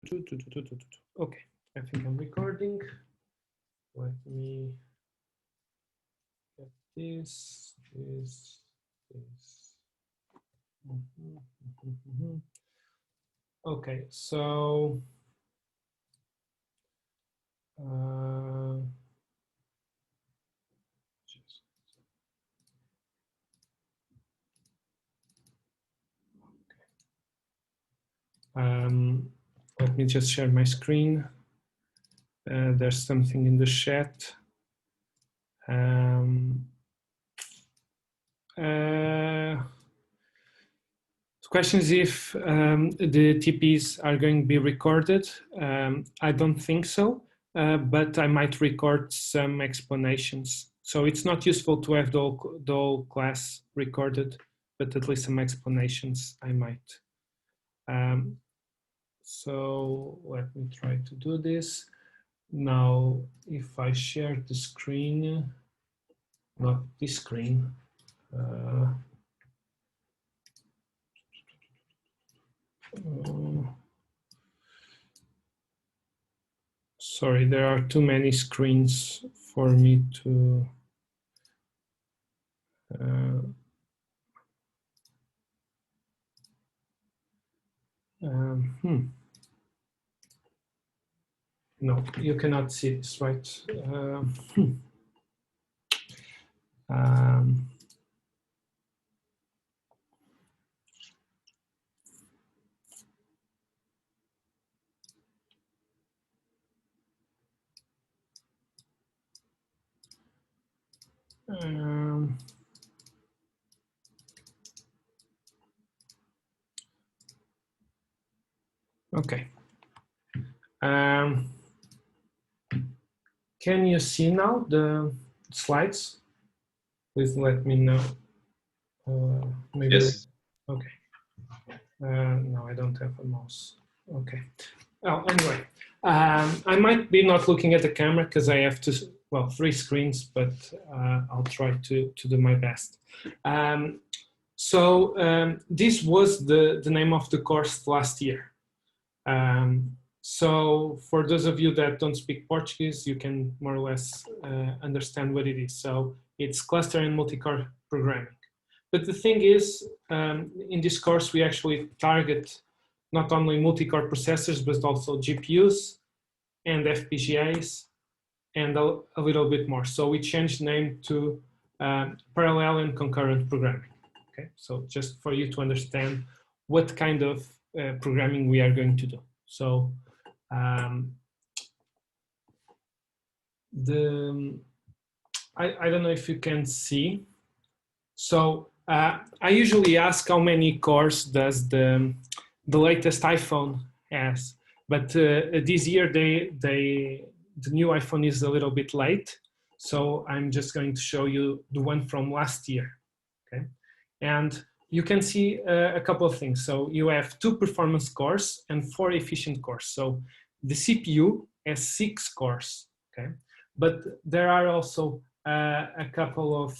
Okay, I think I'm recording. Let me get this. Okay, so let me just share my screen. There's something in the chat. The question is if the TPs are going to be recorded. I don't think so, but I might record some explanations. So it's not useful to have the whole class recorded, but at least some explanations I might. So let me try to do this. Now, if I share the screen, not this screen, sorry, there are too many screens for me to no, you cannot see this, right? Okay. Can you see now the slides? Please let me know. Maybe. Yes. Okay. No, I don't have a mouse. Okay. Oh, anyway, I might be not looking at the camera because I have to, well, 3 screens, but I'll try to do my best. This was the name of the course last year. So for those of you that don't speak Portuguese, you can more or less understand what it is. So it's cluster and multi-core programming. But the thing is, in this course, we actually target not only multi-core processors, but also GPUs and FPGAs and a little bit more. So we changed the name to parallel and concurrent programming. Okay, so just for you to understand what kind of programming we are going to do. So I don't know if you can see. So I usually ask how many cores does the latest iPhone has, but this year the new iPhone is a little bit late, so I'm just going to show you the one from last year. Okay, and you can see a couple of things. So you have 2 performance cores and 4 efficient cores. So the CPU has 6 cores. Okay, but there are also a couple of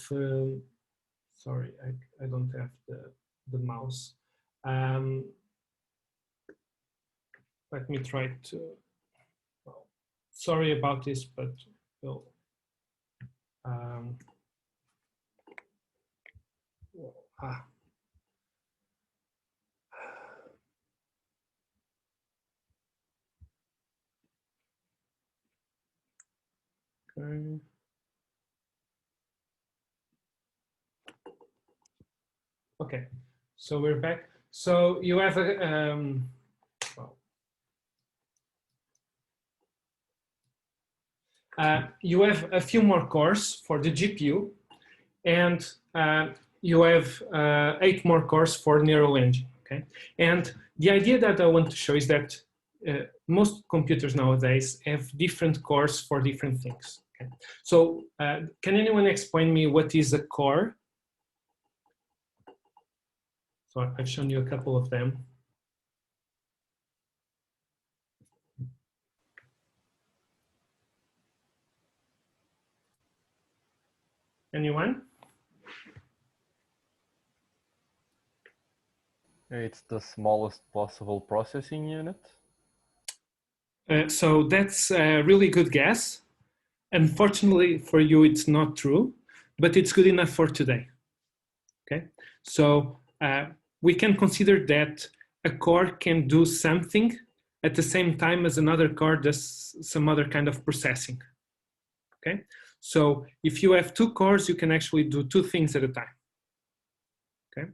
sorry, I don't have the mouse. Let me try to, well, sorry about this, but well, okay. Okay, so we're back. So you have a, you have a few more cores for the GPU, and you have 8 more cores for neural engine. Okay, and the idea that I want to show is that most computers nowadays have different cores for different things. Okay, so can anyone explain me what is a core? So I've shown you a couple of them. Anyone? It's the smallest possible processing unit. So that's a really good guess. Unfortunately for you, it's not true, but it's good enough for today. Okay, so we can consider that a core can do something at the same time as another core does some other kind of processing. Okay, so if you have two cores, you can actually do two things at a time. Okay,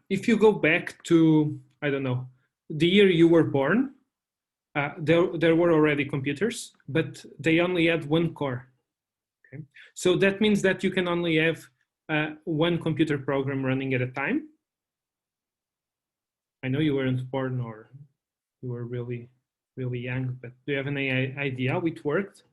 if you go back to, I don't know, the year you were born, there were already computers, but they only had one core. Okay, so that means that you can only have one computer program running at a time. I know you weren't born or you were really, really young, but do you have any idea how it worked?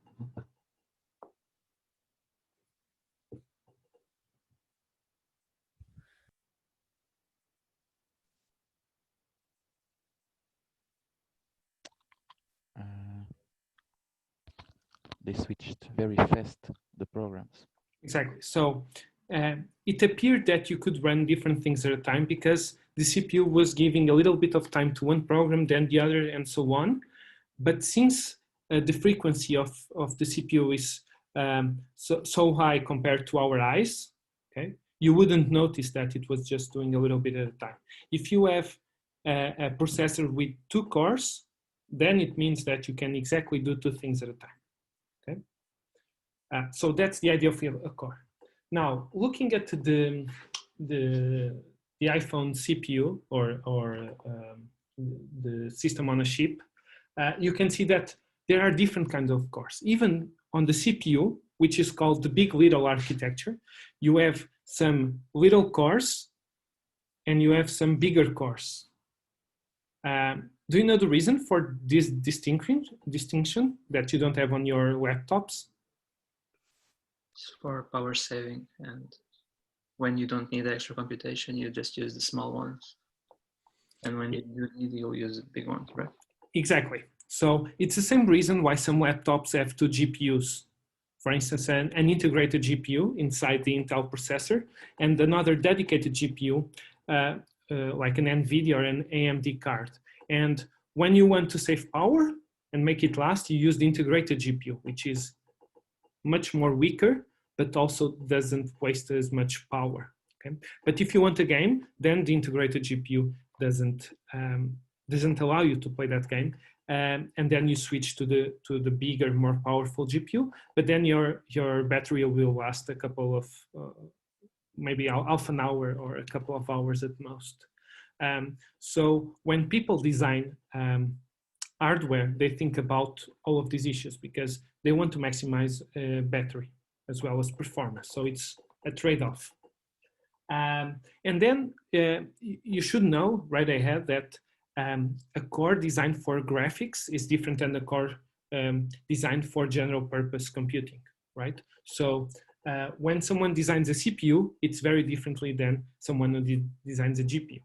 They switched very fast the programs. Exactly. So it appeared that you could run different things at a time because the CPU was giving a little bit of time to one program, then the other, and so on. But since the frequency of the CPU is so high compared to our eyes, okay, you wouldn't notice that it was just doing a little bit at a time. If you have a processor with two cores, then it means that you can exactly do two things at a time. Okay, so that's the idea of a core. Now, looking at the iPhone CPU or the system on a chip, you can see that there are different kinds of cores. Even on the CPU, which is called the big little architecture, you have some little cores and you have some bigger cores. Do you know the reason for this distinction that you don't have on your laptops? It's for power saving, and when you don't need extra computation, you just use the small ones. And when you do need, you'll use the big ones, right? Exactly. So it's the same reason why some laptops have two GPUs. For instance, an integrated GPU inside the Intel processor and another dedicated GPU like an NVIDIA or an AMD card. And when you want to save power and make it last, you use the integrated GPU, which is much more weaker, but also doesn't waste as much power. Okay? But if you want a game, then the integrated GPU doesn't allow you to play that game. And then you switch to the bigger, more powerful GPU, but then your battery will last a couple of, maybe half an hour or a couple of hours at most. So when people design hardware, they think about all of these issues because they want to maximize battery as well as performance. So it's a trade-off. And then you should know right ahead that a core designed for graphics is different than a core designed for general purpose computing, right? So when someone designs a CPU, it's very differently than someone who designs a GPU.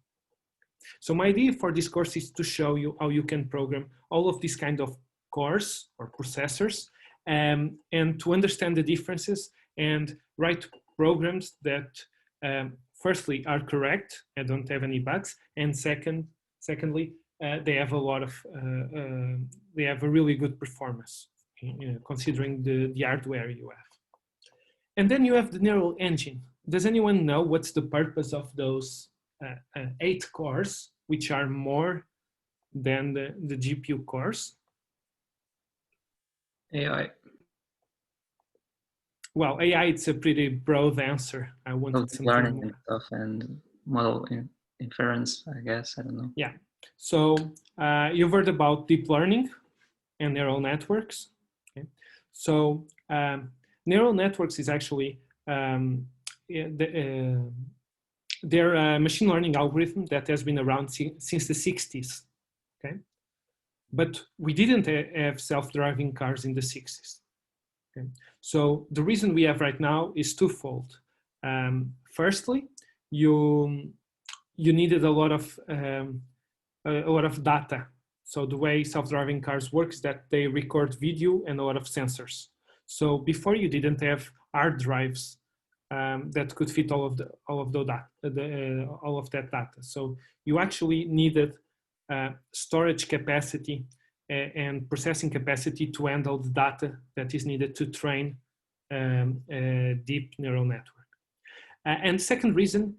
So my idea for this course is to show you how you can program all of these kind of cores or processors and to understand the differences and write programs that firstly are correct and don't have any bugs, and secondly they have a lot of they have a really good performance considering the hardware you have. And then you have the neural engine. Does anyone know what's the purpose of those 8 cores, which are more than the GPU cores? AI. Well, AI, it's a pretty broad answer. I wanted something learning more. And stuff and model inference, I guess. I don't know. Yeah. So you've heard about deep learning and neural networks. Okay. So neural networks is actually they're a machine learning algorithm that has been around since the 60s. Okay. But we didn't have self-driving cars in the 60s. Okay. So the reason we have right now is twofold. Firstly, you needed a lot of data. So the way self-driving cars work is that they record video and a lot of sensors. So before you didn't have hard drives that could fit all of that data. So you actually needed storage capacity and processing capacity to handle the data that is needed to train a deep neural network. And the second reason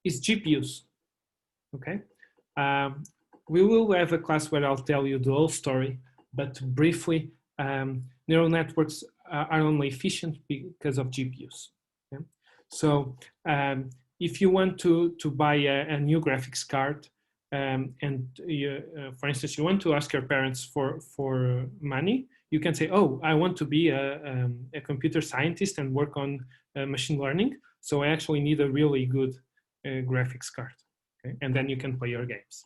is GPUs. Okay, we will have a class where I'll tell you the whole story, but briefly, neural networks are only efficient because of GPUs. Okay? So if you want to buy a new graphics card, and you, for instance, you want to ask your parents for money, you can say, oh, I want to be a computer scientist and work on machine learning. So I actually need a really good graphics card. Okay? And then you can play your games.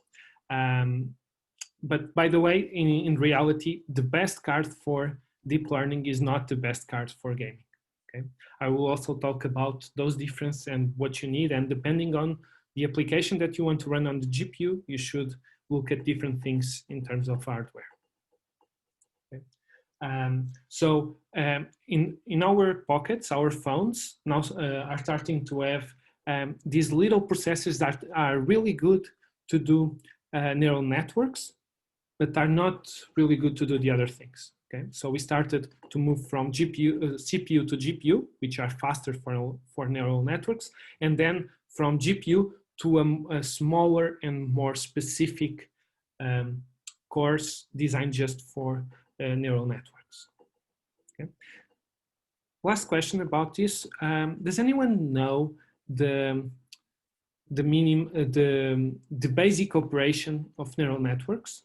But by the way, in reality, the best card for deep learning is not the best card for gaming. Okay? I will also talk about those differences and what you need, and depending on the application that you want to run on the GPU, you should look at different things in terms of hardware. Okay? In our pockets, our phones now are starting to have these little processors that are really good to do neural networks, but are not really good to do the other things. Okay, so we started to move from CPU to GPU, which are faster for neural networks, and then from GPU to a smaller and more specific course designed just for neural networks. Okay. Last question about this: does anyone know the basic operation of neural networks?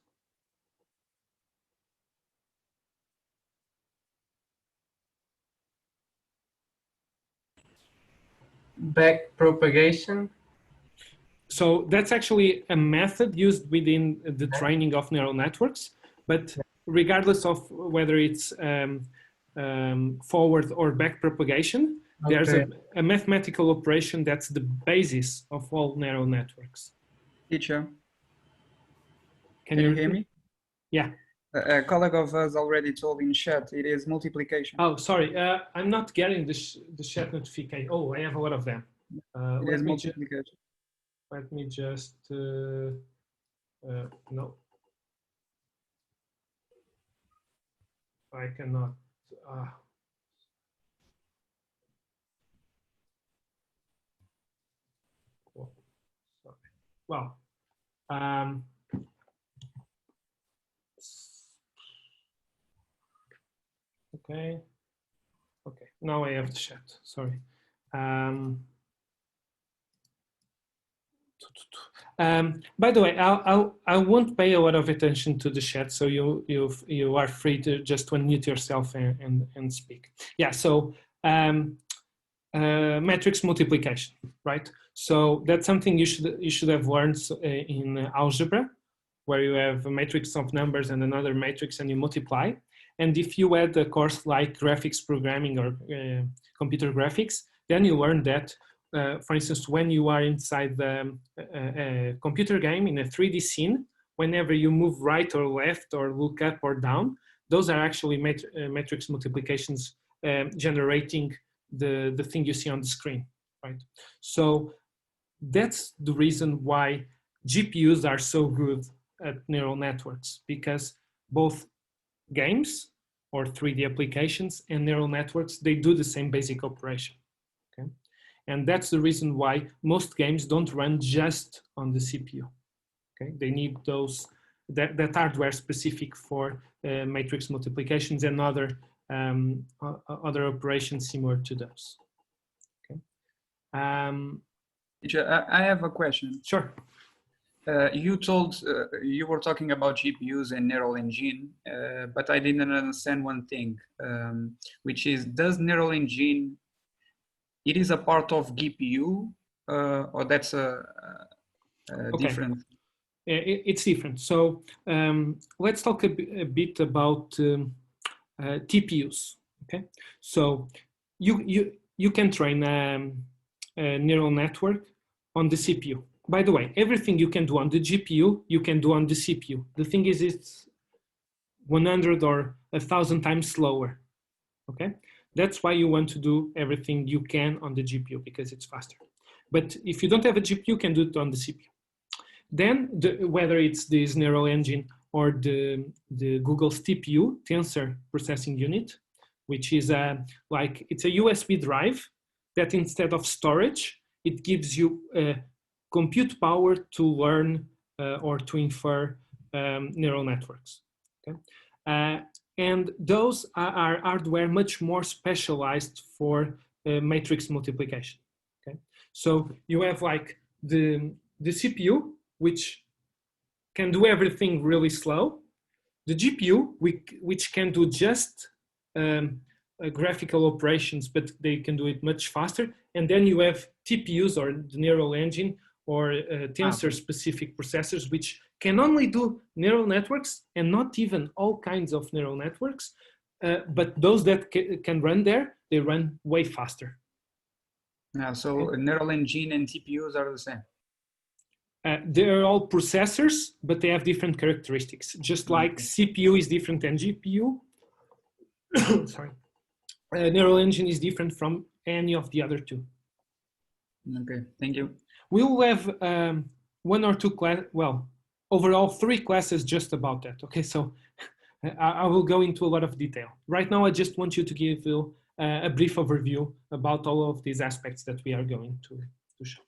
Backpropagation. So that's actually a method used within the training of neural networks, but regardless of whether it's forward or backpropagation, there's a mathematical operation that's the basis of all neural networks. Teacher, can you hear me? Yeah. A colleague of us already told in chat, it is multiplication. Oh, sorry, I'm not getting the chat notification. Oh, I have a lot of them. It is multiplication. Let me just, no. I cannot. Oh, sorry. Well, okay. Okay, now I have the chat, sorry. By the way, I won't pay a lot of attention to the chat, so you are free to just unmute yourself and speak. Yeah, so matrix multiplication, right? So that's something you should have learned in algebra, where you have a matrix of numbers and another matrix and you multiply. And if you had a course like graphics programming or computer graphics, then you learn that, for instance, when you are inside the computer game in a 3D scene, whenever you move right or left or look up or down, those are actually matrix multiplications generating the thing you see on the screen, right? So that's the reason why GPUs are so good at neural networks, because both games or 3D applications and neural networks, they do the same basic operation. Okay, and that's the reason why most games don't run just on the CPU. Okay, they need those that hardware specific for matrix multiplications and other operations similar to those. Okay. I have a question. Sure. You were talking about GPUs and neural engine, but I didn't understand one thing, which is, does neural engine, it is a part of GPU, or that's a different? It's different. So let's talk a bit about TPUs. Okay, so you can train a neural network on the CPU. By the way, everything you can do on the GPU, you can do on the CPU. The thing is, it's 100 or 1,000 times slower. Okay, that's why you want to do everything you can on the GPU, because it's faster. But if you don't have a GPU, you can do it on the CPU. Then, whether it's this neural engine or the Google's TPU, Tensor Processing Unit, which is like it's a USB drive that instead of storage, it gives you compute power to learn or to infer neural networks. Okay? And those are hardware much more specialized for matrix multiplication. Okay? So you have like the CPU, which can do everything really slow, the GPU, which can do just graphical operations, but they can do it much faster. And then you have TPUs, or the neural engine, or tensor-specific processors, which can only do neural networks and not even all kinds of neural networks. But those that can run there, they run way faster. Yeah, so neural engine and TPUs are the same. They're all processors, but they have different characteristics. Just like CPU is different than GPU, sorry, neural engine is different from any of the other two. Okay, thank you. We will have one or two overall 3 classes just about that. Okay, so I will go into a lot of detail. Right now, I just want you to give you a brief overview about all of these aspects that we are going to show.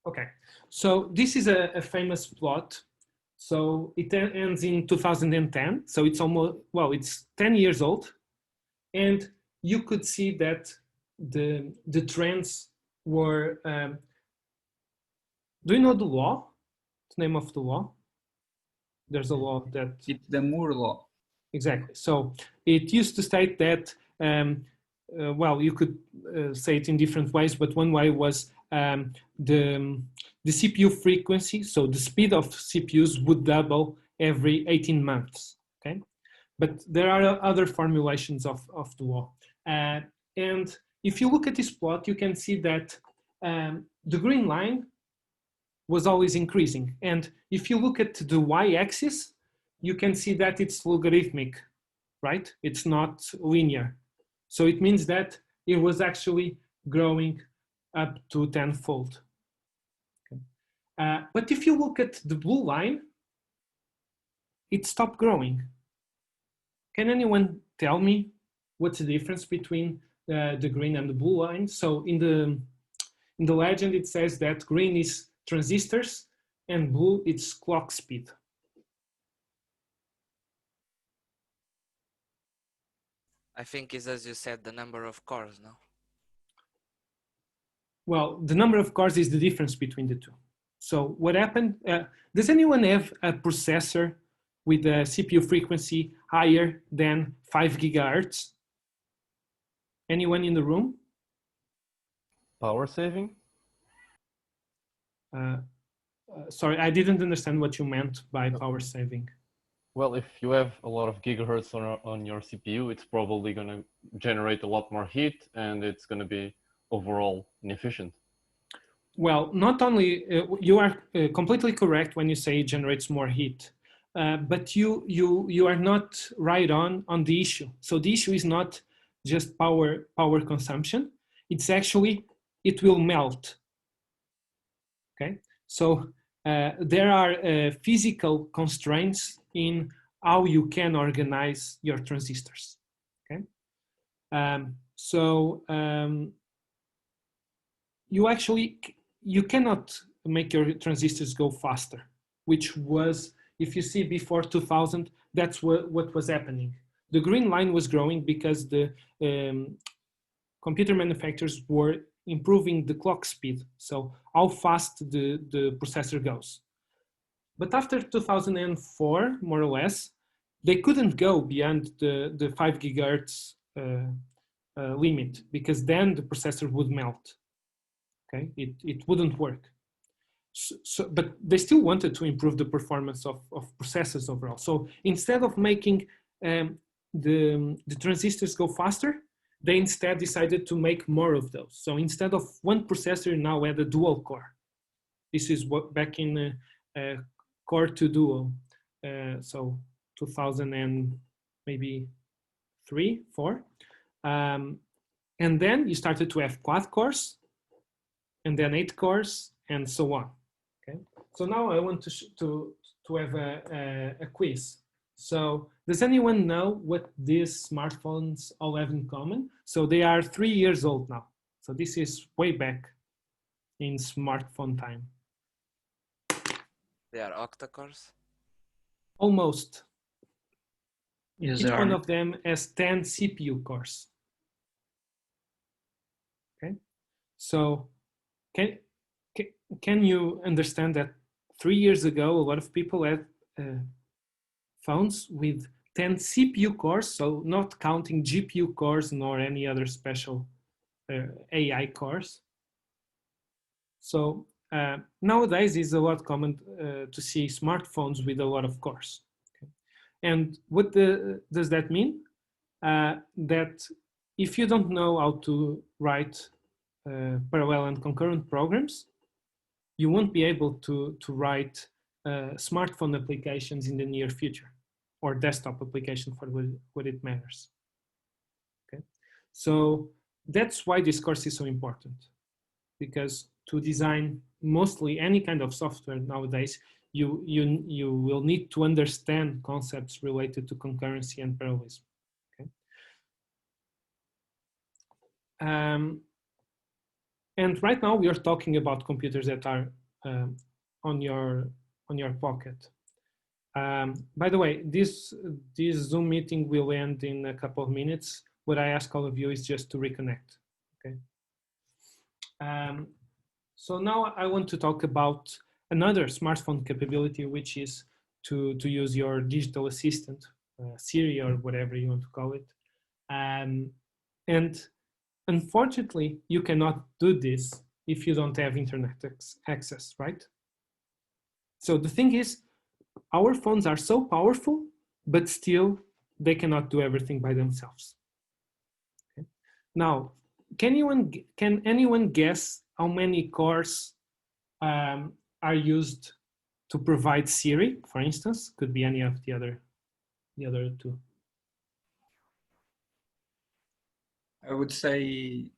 Okay. So this is a famous plot. So it ends in 2010. So it's almost, it's 10 years old. And you could see that the trends were, do you know the law? The name of the law? There's a law that... It's the Moore law. Exactly. So it used to state that, you could say it in different ways, but one way was the CPU frequency, so the speed of CPUs would double every 18 months, okay? But there are other formulations of the law. And if you look at this plot, you can see that the green line was always increasing. And if you look at the y-axis, you can see that it's logarithmic, right? It's not linear. So it means that it was actually growing up to 10-fold. Okay. But if you look at the blue line, it stopped growing. Can anyone tell me what's the difference between the green and the blue line? So in the legend, it says that green is transistors and blue it's clock speed. I think is, as you said, the number of cores, no? Well, the number of cores is the difference between the two. So what happened, does anyone have a processor with a CPU frequency higher than 5 gigahertz? Anyone in the room? Power saving? Sorry, I didn't understand what you meant by power saving. Well, if you have a lot of gigahertz on your CPU, it's probably going to generate a lot more heat and it's going to be overall inefficient. Well, not only, you are completely correct when you say it generates more heat, but you are not right on the issue. So the issue is not just power consumption, it's actually, it will melt. Okay, so there are physical constraints in how you can organize your transistors. Okay, you cannot make your transistors go faster, which was, if you see before 2000, that's what was happening. The green line was growing because the computer manufacturers were improving the clock speed, so how fast the processor goes. But after 2004, more or less, they couldn't go beyond the 5 gigahertz limit, because then the processor would melt. Okay, it wouldn't work. But they still wanted to improve the performance of processors overall. So instead of making the transistors go faster, they instead decided to make more of those. So instead of one processor, now had a dual core. This is what back in core to dual. So 2000 and maybe 3, 4. And then you started to have quad cores, and then 8 cores, and so on. Okay, So now I want to have a quiz. So does anyone know what these smartphones all have in common? So they are 3 years old now. So this is way back in smartphone time. They are octa-cores. Almost. Yes, Each there one are. of them has 10 CPU cores. Okay, so can you understand that 3 years ago, a lot of people had phones with 10 CPU cores, so not counting GPU cores nor any other special AI cores. So nowadays it's a lot common to see smartphones with a lot of cores. Okay? And what does that mean? That if you don't know how to write parallel and concurrent programs, you won't be able to write smartphone applications in the near future, or desktop application for what it matters. Okay, so that's why this course is so important, because to design mostly any kind of software nowadays, you will need to understand concepts related to concurrency and parallelism. Okay. And right now we are talking about computers that are on your pocket. By the way, this Zoom meeting will end in a couple of minutes. What I ask all of you is just to reconnect. Okay. So now I want to talk about another smartphone capability, which is to use your digital assistant, Siri or whatever you want to call it. And unfortunately, you cannot do this if you don't have internet access, right? So the thing is, our phones are so powerful, but still they cannot do everything by themselves. Okay. Now, can anyone guess how many cores are used to provide Siri, for instance? Could be any of the other two. I would say,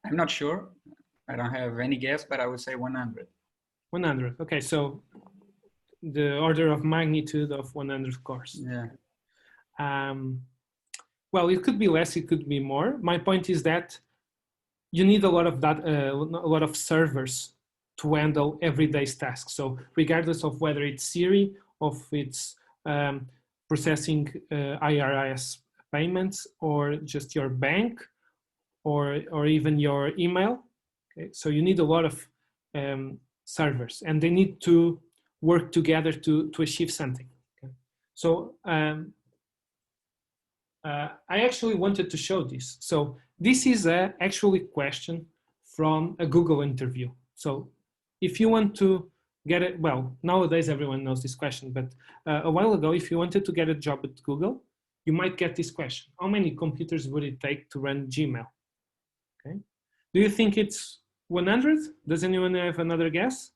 I'm not sure. I don't have any guess, but I would say 100. 100. Okay, so the order of magnitude of 100 cores. Yeah. Well, it could be less, it could be more. My point is that you need a lot of that, a lot of servers to handle everyday tasks. So regardless of whether it's Siri, of it's processing IRS payments, or just your bank, or even your email. Okay? So you need a lot of servers, and they need to work together to achieve something. Okay? So I actually wanted to show this. So this is actually a question from a Google interview. So if you want to get it, well, nowadays everyone knows this question, but a while ago, if you wanted to get a job at Google, you might get this question: how many computers would it take to run Gmail? Okay. Do you think it's 100? Does anyone have another guess?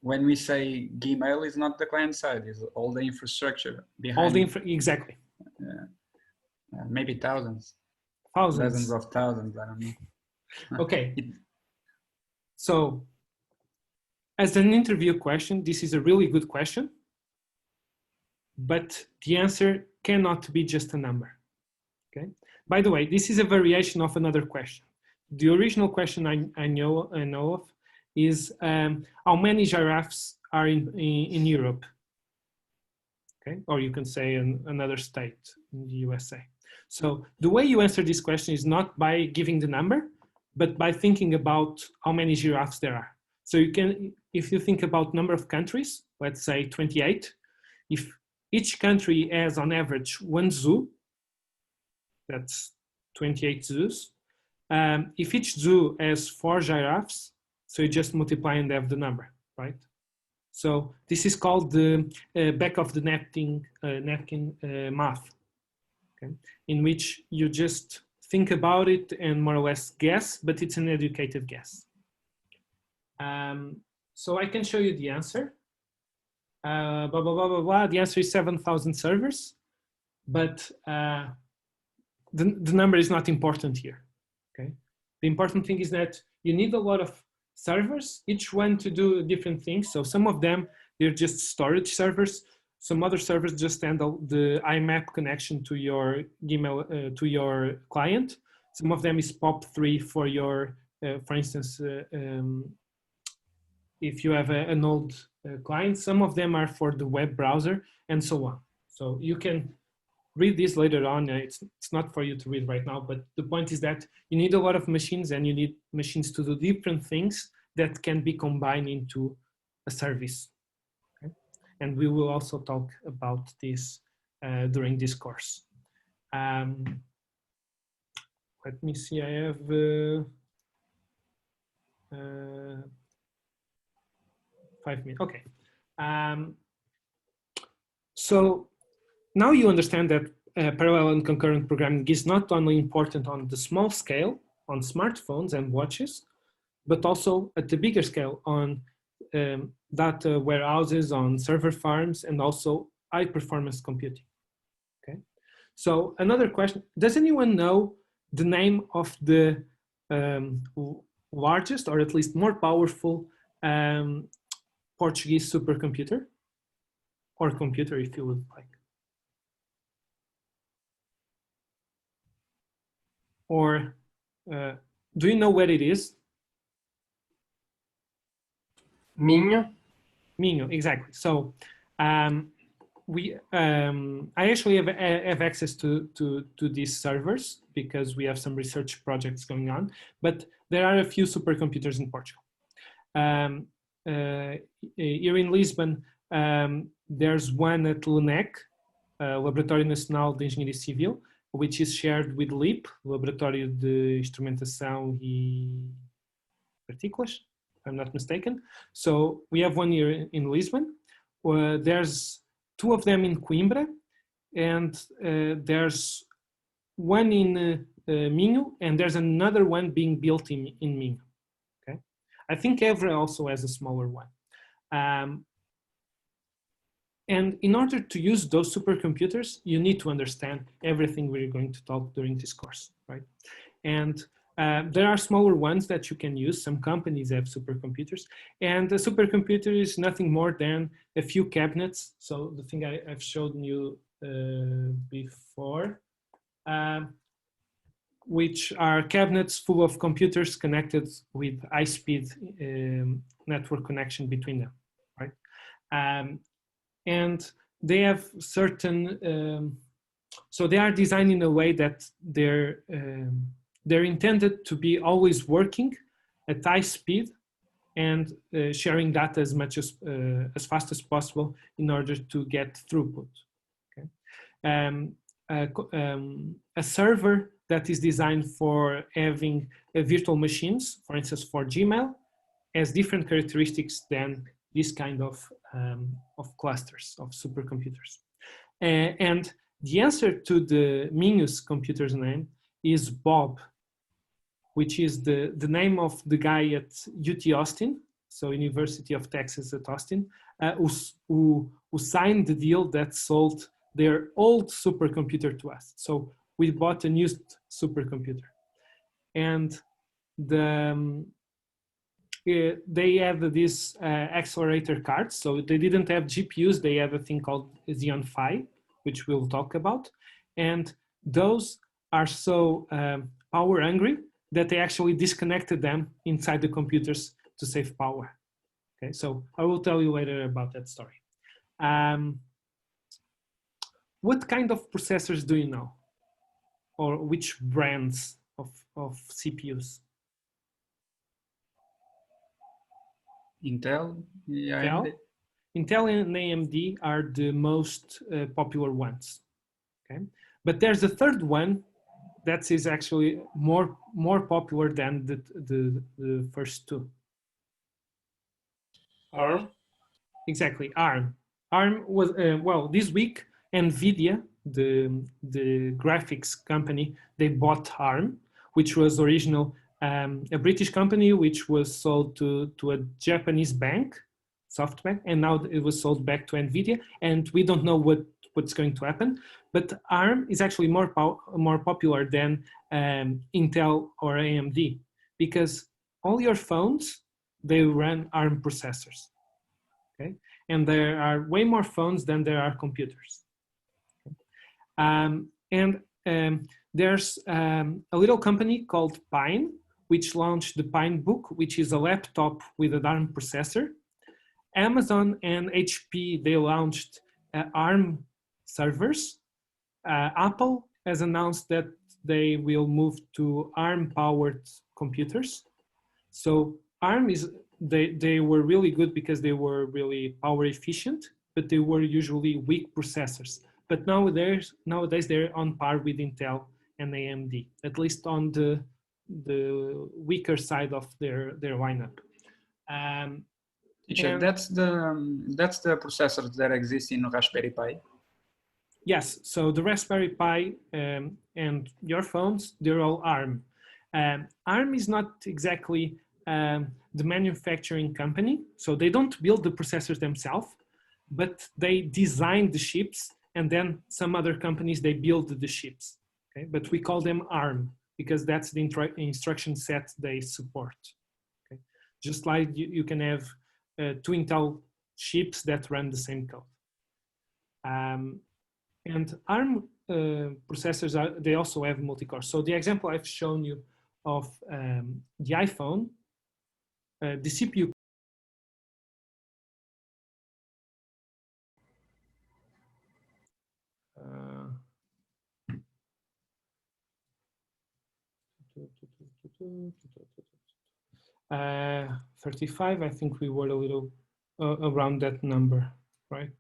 When we say Gmail, is not the client side, it's all the infrastructure behind. All the exactly. Maybe thousands. Thousands. Dozens of thousands, I don't know. Okay. So as an interview question, this is a really good question, but the answer cannot be just a number. Okay. By the way, this is a variation of another question. The original question I know of is how many giraffes are in Europe? Okay, or you can say in another state in the USA. So the way you answer this question is not by giving the number, but by thinking about how many giraffes there are. So you can, if you think about number of countries, let's say 28, if each country has on average one zoo, that's 28 zoos. If each zoo has 4 giraffes, so you just multiply and have the number, right? So this is called the back of the napkin math, okay? In which you just think about it and more or less guess, but it's an educated guess. So I can show you the answer. Blah, blah, blah, blah, blah. The answer is 7,000 servers, but the number is not important here, okay? The important thing is that you need a lot of servers, each one to do different things. So some of them, they're just storage servers. Some other servers just handle the IMAP connection to your Gmail, to your client. Some of them is POP3 for your, for instance, if you have an old client. Some of them are for the web browser and so on. So you can read this later on. It's not for you to read right now, but the point is that you need a lot of machines, and you need machines to do different things that can be combined into a service. Okay? And we will also talk about this during this course. Let me see, I have 5 minutes, okay. So now you understand that parallel and concurrent programming is not only important on the small scale, on smartphones and watches, but also at the bigger scale on data warehouses, on server farms, and also high performance computing. Okay. So another question, does anyone know the name of the largest, or at least more powerful Portuguese supercomputer, or computer if you would like? Or do you know what it is? Minho. Minho, exactly. So I actually have access to these servers because we have some research projects going on, but there are a few supercomputers in Portugal. Here in Lisbon, there's one at LNEC, Laboratório Nacional de Engenharia Civil, which is shared with LIP, Laboratório de Instrumentação e Partículas, if I'm not mistaken. So we have one here in Lisbon. There's 2 of them in Coimbra, and there's one in Minho, and there's another one being built in Minho. Okay, I think Évora also has a smaller one. And in order to use those supercomputers, you need to understand everything we're going to talk during this course, right? And there are smaller ones that you can use. Some companies have supercomputers, and a supercomputer is nothing more than a few cabinets. So the thing I've shown you before, which are cabinets full of computers connected with high-speed network connection between them, right? And they have certain, so they are designed in a way that they're intended to be always working at high speed and sharing data as fast as possible in order to get throughput. Okay? A server that is designed for having virtual machines, for instance, for Gmail, has different characteristics than this kind of clusters of supercomputers. And the answer to the Minho's computer's name is Bob, which is the name of the guy at UT Austin, so University of Texas at Austin, who signed the deal that sold their old supercomputer to us. So we bought a new supercomputer. And they had this accelerator cards, so they didn't have GPUs, they have a thing called Xeon Phi, which we'll talk about. And those are so power hungry that they actually disconnected them inside the computers to save power. Okay, so I will tell you later about that story. What kind of processors do you know? Or which brands of Intel, CPUs? AMD. Intel and AMD are the most popular ones. Okay, but there's a third one that is actually more popular than the first 2. ARM. Exactly, ARM. ARM was well, this week NVIDIA, the graphics company, they bought ARM, which was original a British company which was sold to a Japanese bank, SoftBank, and now it was sold back to NVIDIA, and we don't know what's going to happen. But ARM is actually more popular than Intel or AMD, because all your phones they run ARM processors. Okay, and there are way more phones than there are computers. There's a little company called Pine, which launched the Pine Book, which is a laptop with an ARM processor. Amazon and HP, they launched ARM servers. Apple has announced that they will move to ARM-powered computers. So ARM is, they were really good because they were really power efficient, but they were usually weak processors. But nowadays they're on par with Intel and AMD, at least on the weaker side of their lineup. Teacher, that's the processors that exist in Raspberry Pi. Yes, so the Raspberry Pi and your phones, they're all ARM. ARM is not exactly the manufacturing company, so they don't build the processors themselves, but they design the chips, and then some other companies, they build the chips. Okay? But we call them ARM because that's the instruction set they support. Okay? Just like you can have 2 Intel chips that run the same code. And ARM processors, they also have multi-core. So the example I've shown you of the iPhone, the CPU. Uh, 35, I think we were a little around that number, right?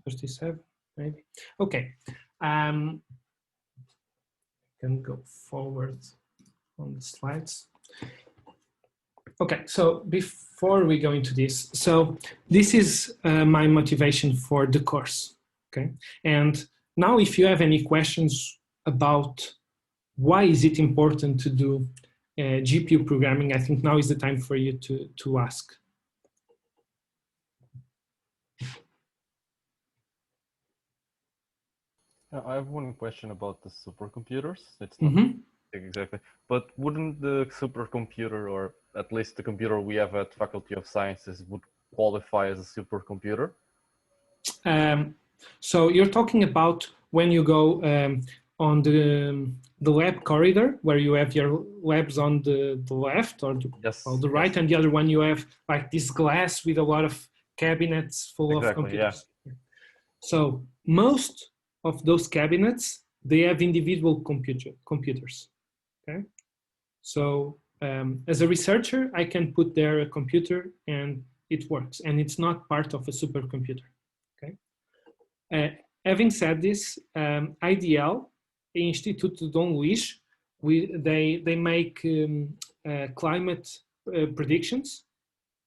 37, maybe. Okay. Can go forward on the slides. Okay, so before we go into this, so this is my motivation for the course, okay? And now if you have any questions about why is it important to do GPU programming, I think now is the time for you to ask. I have one question about the supercomputers. It's not exactly, but wouldn't the supercomputer, or at least the computer we have at Faculty of Sciences, would qualify as a supercomputer? So you're talking about when you go on the lab corridor, where you have your labs on the left or the right, and the other one you have like this glass with a lot of cabinets full of computers. Yeah. So most of those cabinets, they have individual computers, okay? So as a researcher, I can put there a computer and it works, and it's not part of a supercomputer, okay? Having said this, IDL, Instituto Dom Luís, they make climate predictions.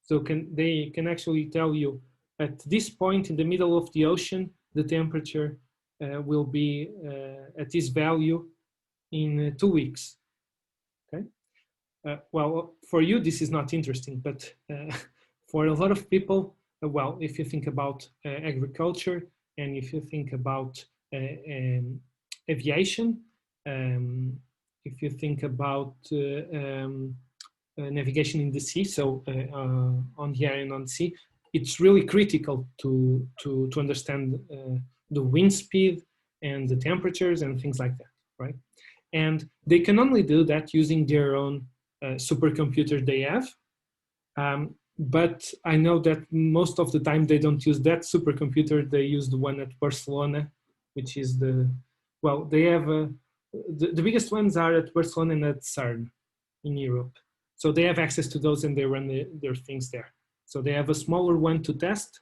So they can actually tell you at this point in the middle of the ocean, the temperature will be at this value in 2 weeks. Okay. Well, for you this is not interesting, but for a lot of people, well, if you think about agriculture and if you think about aviation, if you think about navigation in the sea, so on the air and on the sea, it's really critical to understand the wind speed and the temperatures and things like that, right? And they can only do that using their own supercomputer they have. But I know that most of the time they don't use that supercomputer, they use the one at Barcelona, which is well, they have, the biggest ones are at Barcelona and at CERN in Europe. So they have access to those and they run their things there. So they have a smaller one to test.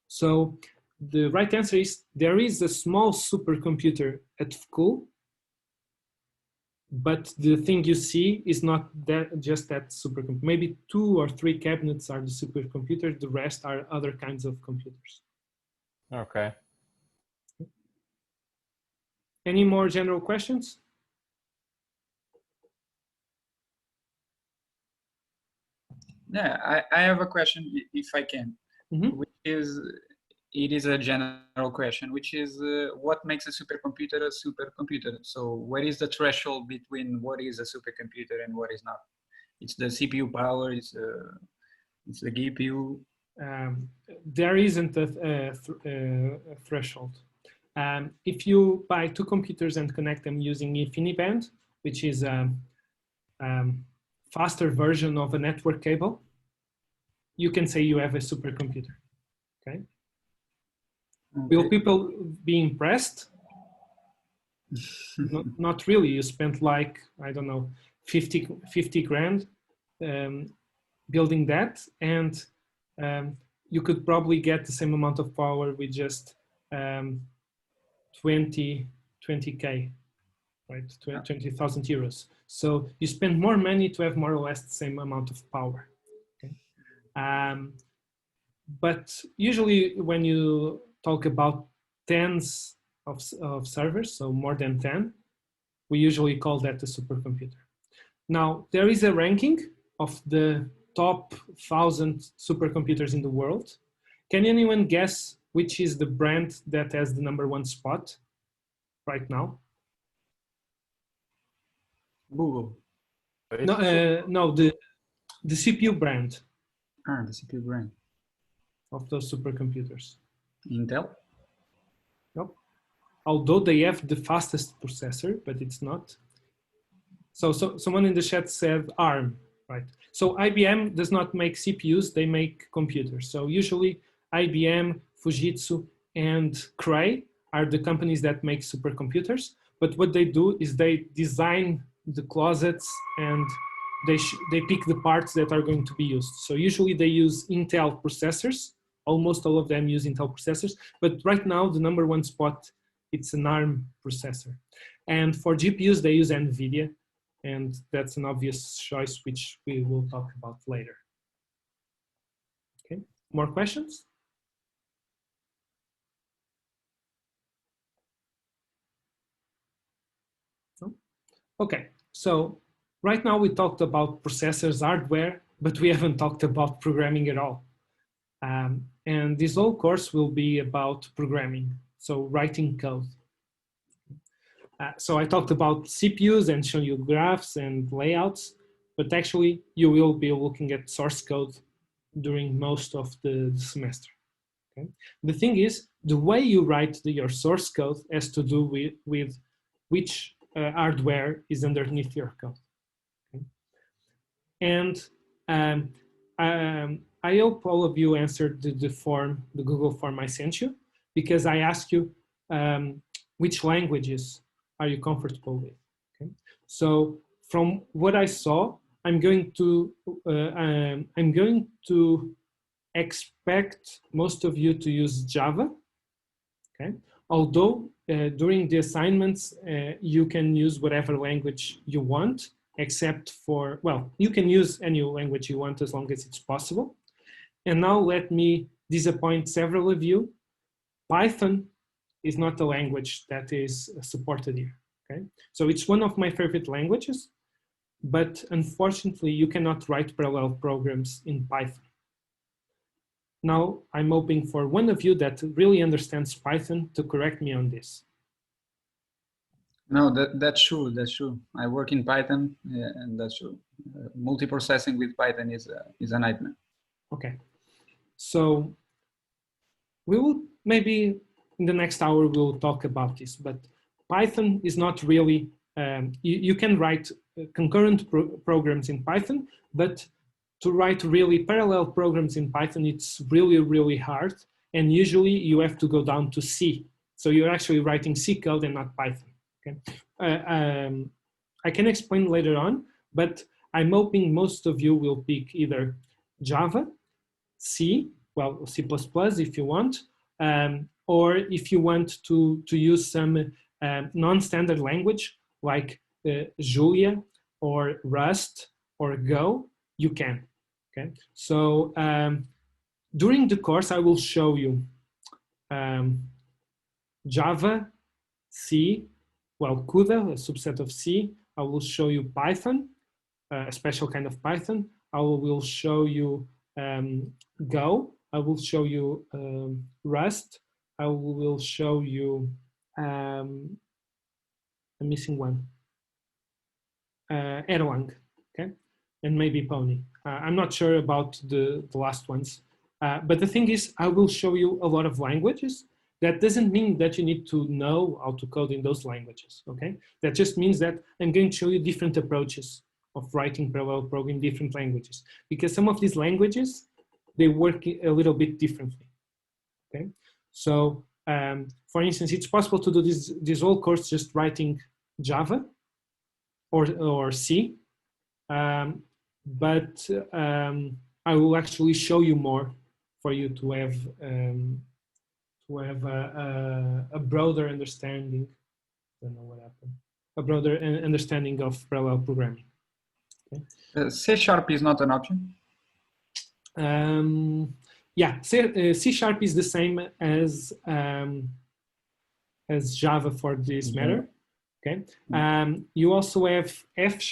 So the right answer is there is a small supercomputer at school, but the thing you see is not just that supercomputer. Maybe 2 or 3 cabinets are the supercomputers, the rest are other kinds of computers. Okay. Any more general questions? Yeah, I have a question, if I can, which is, it is a general question, which is what makes a supercomputer a supercomputer? So where is the threshold between what is a supercomputer and what is not? It's the CPU power, it's It's the GPU. There isn't a threshold. If you buy 2 computers and connect them using InfiniBand, which is a faster version of a network cable, you can say you have a supercomputer. Okay. Will people be impressed? Not really. You spent like, I don't know, 50 grand building that, and you could probably get the same amount of power with just 20K, right? 20,000 euros. So you spend more money to have more or less the same amount of power. Okay? But usually when you talk about tens of servers, so more than 10, we usually call that a supercomputer. Now, there is a ranking of the top 1,000 supercomputers in the world. Can anyone guess which is the brand that has the #1 spot right now? Google. No, the CPU brand The CPU brand. of those supercomputers. Intel. Nope. Although they have the fastest processor, but it's not. So someone in the chat said ARM, right? So IBM does not make CPUs, they make computers. So usually IBM, Fujitsu, and Cray are the companies that make supercomputers. But what they do is they design the closets and they pick the parts that are going to be used. So usually they use Intel processors. Almost all of them use Intel processors. But right now, the #1 spot, it's an ARM processor. And for GPUs, they use NVIDIA. And that's an obvious choice, which we will talk about later. Okay, more questions? No? Okay, so right now we talked about processors, hardware, but we haven't talked about programming at all. And this whole course will be about programming, so writing code. So I talked about CPUs and show you graphs and layouts, but actually you will be looking at source code during most of the semester. Okay? The thing is, the way you write your source code has to do with which hardware is underneath your code. Okay? And I hope all of you answered the Google form I sent you, because I asked you which languages are you comfortable with? Okay. So from what I saw, I'm going to expect most of you to use Java. Okay. Although during the assignments you can use whatever language you want, except for, well, you can use any language you want as long as it's possible. And now let me disappoint several of you. Python is not a language that is supported here, okay? So it's one of my favorite languages, but unfortunately you cannot write parallel programs in Python. Now I'm hoping for one of you that really understands Python to correct me on this. No, that's true, that's true. I work in Python, yeah, and that's true. Multiprocessing with Python is a nightmare. Okay. So we will maybe in the next hour we'll talk about this, but Python is not really, you can write concurrent programs in Python, but to write really parallel programs in Python, it's really, really hard. And usually you have to go down to C. So you're actually writing C code and not Python. Okay. I can explain later on, but I'm hoping most of you will pick either Java, C, well, C++ if you want, or if you want to use some non-standard language like Julia or Rust or Go, you can. Okay, so during the course I will show you Java, C, well, CUDA, a subset of C. I will show you Python, a special kind of Python. I will show you Go. I will show you Rust. I will show you, I'm missing one, Erlang, okay? And maybe Pony. I'm not sure about the last ones. But the thing is, I will show you a lot of languages. That doesn't mean that you need to know how to code in those languages, okay? That just means that I'm going to show you different approaches of writing parallel programming in different languages, because some of these languages, they work a little bit differently, okay? So, for instance, it's possible to do this whole course just writing Java or C, but I will actually show you more for you to have a broader understanding. I don't know what happened. A broader understanding of parallel programming. Okay. C# is not an option. Yeah, C# is the same as Java for this matter. Okay. You also have F#,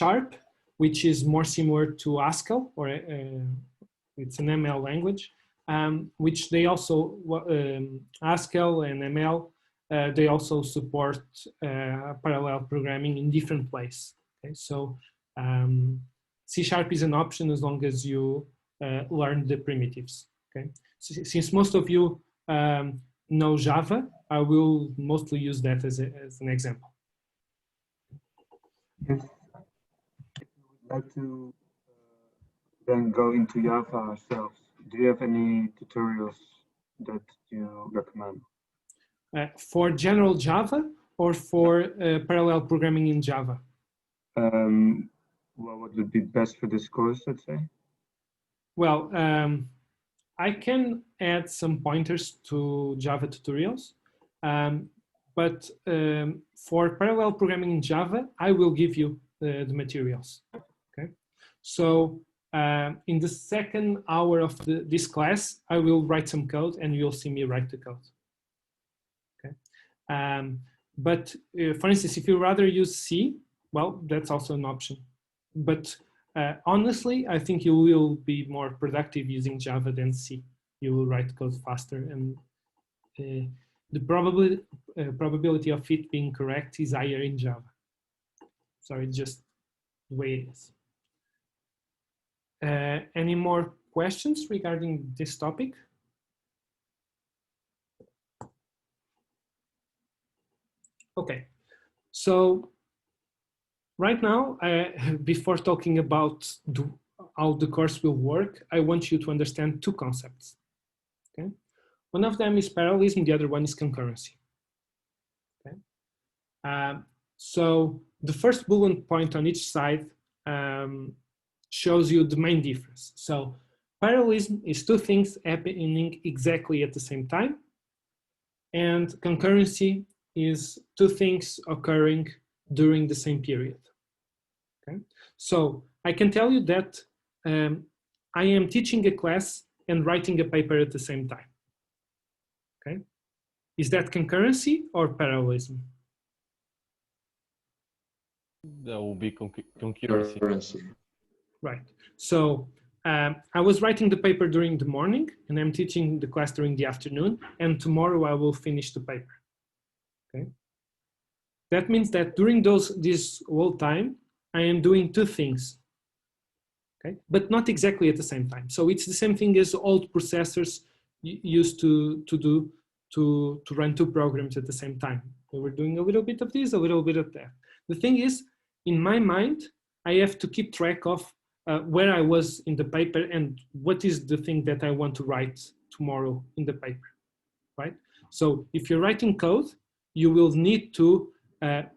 which is more similar to Haskell, or it's an ML language, which they also, Haskell and ML, they also support parallel programming in different ways. Okay, so C# is an option as long as you learn the primitives. Okay, since most of you know Java, I will mostly use that as an example. If we would like to then go into Java ourselves, do you have any tutorials that you recommend? For general Java or for parallel programming in Java? Well, what would be best for this course, let's say? Well, I can add some pointers to Java tutorials, but for parallel programming in Java, I will give you the materials. Okay, so in the second hour of this class, I will write some code, and you'll see me write the code. Okay, but for instance, if you rather use C, well, that's also an option. But honestly, I think you will be more productive using Java than C. You will write code faster, and the probability of it being correct is higher in Java. So it's just the way it is. Any more questions regarding this topic? Okay, so right now, before talking about how the course will work, I want you to understand two concepts. Okay, one of them is parallelism, the other one is concurrency. Okay, so the first bullet point on each side shows you the main difference. So parallelism is two things happening exactly at the same time, and concurrency is two things occurring during the same period. Okay, so I can tell you that I am teaching a class and writing a paper at the same time. Okay, is that concurrency or parallelism? That will be concurrency. Right. So I was writing the paper during the morning, and I'm teaching the class during the afternoon, and tomorrow I will finish the paper. Okay. That means that during this whole time, I am doing two things. Okay, but not exactly at the same time. So it's the same thing as old processors used to do to run two programs at the same time. We were doing a little bit of this, a little bit of that. The thing is, in my mind, I have to keep track of where I was in the paper and what is the thing that I want to write tomorrow in the paper, right? So if you're writing code, you will need to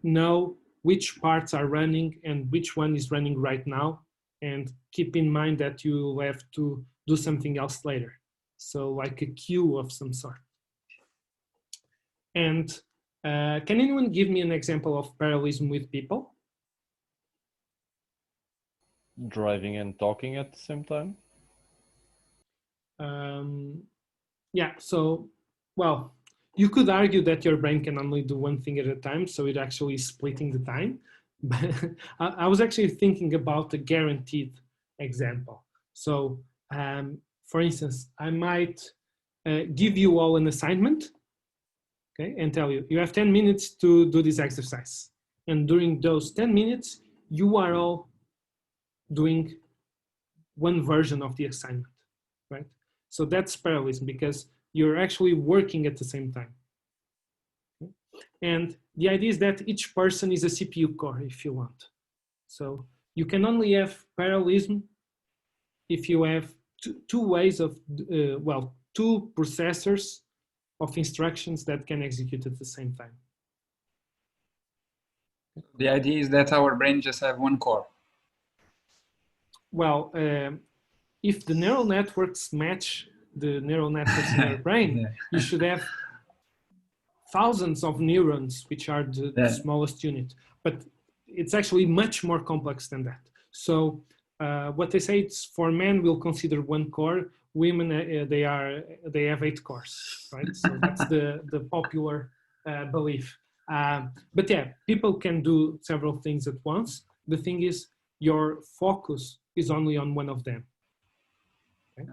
know which parts are running and which one is running right now, and keep in mind that you will have to do something else later. So like a queue of some sort. And can anyone give me an example of parallelism with people? Driving and talking at the same time? Yeah, so, well, you could argue that your brain can only do one thing at a time, so it actually is splitting the time. But I was actually thinking about a guaranteed example. So, for instance, I might give you all an assignment, okay, and tell you, you have 10 minutes to do this exercise. And during those 10 minutes, you are all doing one version of the assignment, right? So that's parallelism because you're actually working at the same time. Okay? And the idea is that each person is a CPU core if you want. So you can only have parallelism if you have two ways of, well, two processors of instructions that can execute at the same time. The idea is that our brain just have one core. Well, if the neural networks match the neural networks in your brain, Yeah. you should have thousands of neurons, which are the smallest unit. But it's actually much more complex than that. So what they say is for men, we'll consider one core. Women, they have 8 cores, right? So that's the popular belief. But yeah, people can do several things at once. The thing is, your focus is only on one of them. Okay?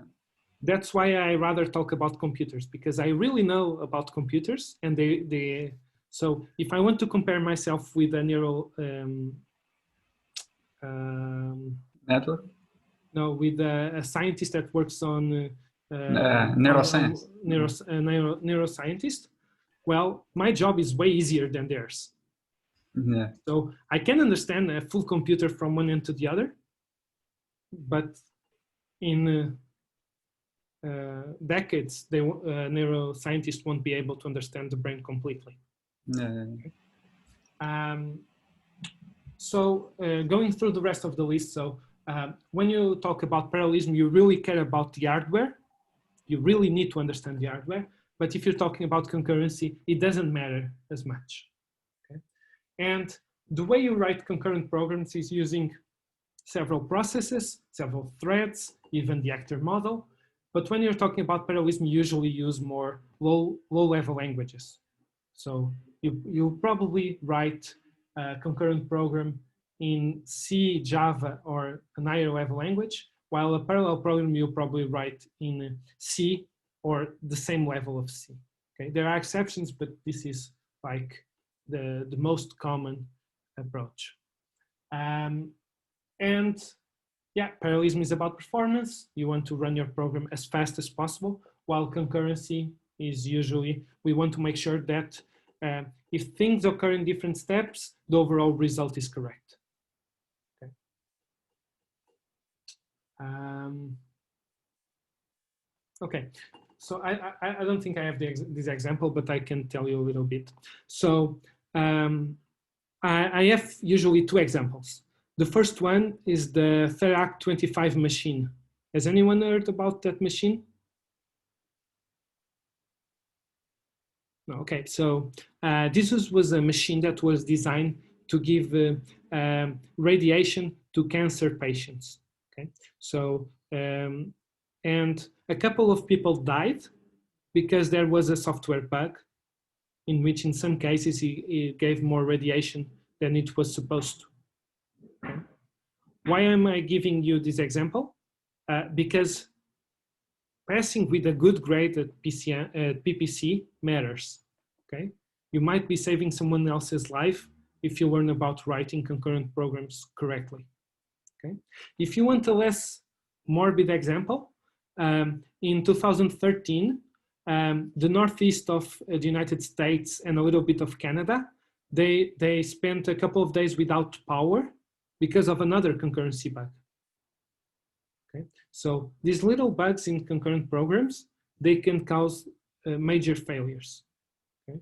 That's why I rather talk about computers, because I really know about computers, and so if I want to compare myself with a neural network? No, with a scientist that works on neuroscience. Neuroscientist. Well, my job is way easier than theirs. Yeah. So I can understand a full computer from one end to the other, but in decades, neuroscientists won't be able to understand the brain completely. Yeah. So going through the rest of the list, so when you talk about parallelism, you really care about the hardware. You really need to understand the hardware. But if you're talking about concurrency, it doesn't matter as much. Okay? And the way you write concurrent programs is using several processes, several threads, even the actor model. But when you're talking about parallelism, you usually use more low-level languages. So you probably write a concurrent program in C, Java, or an higher level language, while a parallel program you'll probably write in C or the same level of C. Okay, there are exceptions, but this is like the most common approach. And yeah, parallelism is about performance. You want to run your program as fast as possible, while concurrency is usually, we want to make sure that if things occur in different steps, the overall result is correct. Okay. Okay, so I don't think I have this example, but I can tell you a little bit. So I have usually 2 examples. The first one is the Therac 25 machine. Has anyone heard about that machine? No, okay, so this was a machine that was designed to give radiation to cancer patients. Okay, so and a couple of people died because there was a software bug in which in some cases it gave more radiation than it was supposed to. Okay. Why am I giving you this example? Because passing with a good grade at PPC matters, okay? You might be saving someone else's life if you learn about writing concurrent programs correctly, okay? If you want a less morbid example, in 2013, the northeast of the United States and a little bit of Canada, they spent a couple of days without power because of another concurrency bug. Okay, so these little bugs in concurrent programs, they can cause major failures. Okay,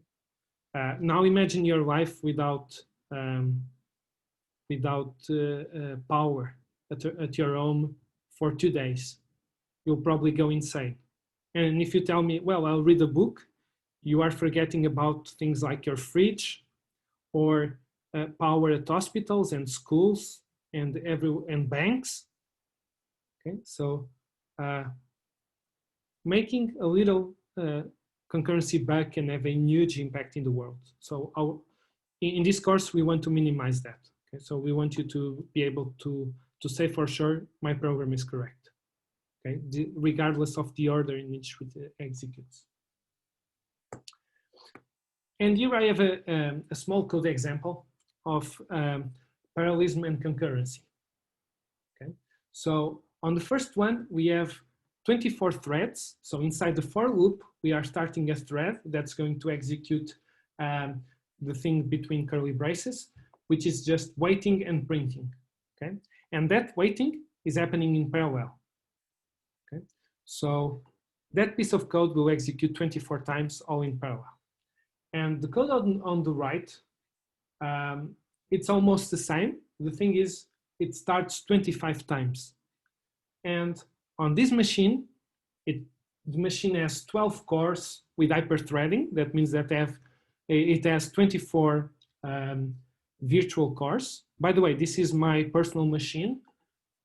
now imagine your life without power at your home for 2 days. You'll probably go insane. And if you tell me, well, I'll read a book, you are forgetting about things like your fridge or power at hospitals and schools and banks. Okay, so making a little concurrency bug can have a huge impact in the world. So in this course, we want to minimize that. Okay, so we want you to be able to say for sure my program is correct. Okay, regardless of the order in which it executes. And here I have a small code example of parallelism and concurrency. Okay, so On the first one, we have 24 threads. So inside the for loop, we are starting a thread that's going to execute the thing between curly braces, which is just waiting and printing, okay? And that waiting is happening in parallel, okay? So that piece of code will execute 24 times, all in parallel. And the code on the right, it's almost the same. The thing is, it starts 25 times. And on this machine, the machine has 12 cores with hyperthreading. That means that it has 24 virtual cores. By the way, this is my personal machine,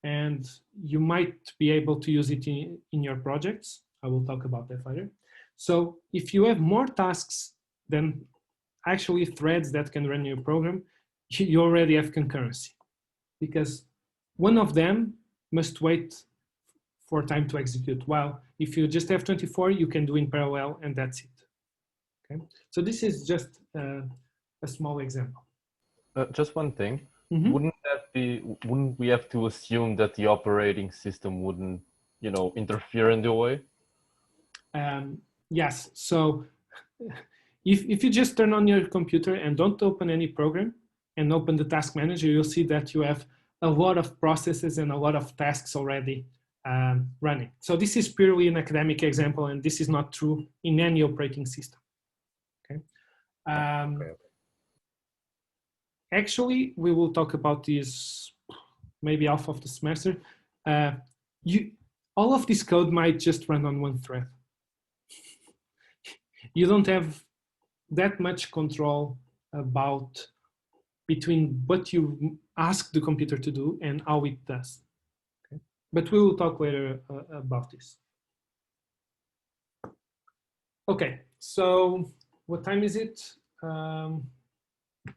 and you might be able to use it in your projects. I will talk about that later. So if you have more tasks than actually threads that can run your program, you already have concurrency, because one of them must wait for time to execute, while if you just have 24, you can do in parallel, and that's it. Okay, so this is just a small example. Just one thing. Wouldn't we have to assume that the operating system wouldn't, interfere in the way? Yes. So if you just turn on your computer and don't open any program and open the task manager, you'll see that you have a lot of processes and a lot of tasks already running. So this is purely an academic example, and this is not true in any operating system. Okay. Actually, we will talk about this maybe half of the semester. All of this code might just run on one thread. You don't have that much control about between what you ask the computer to do and how it does. Okay? But we will talk later about this. Okay, so what time is it?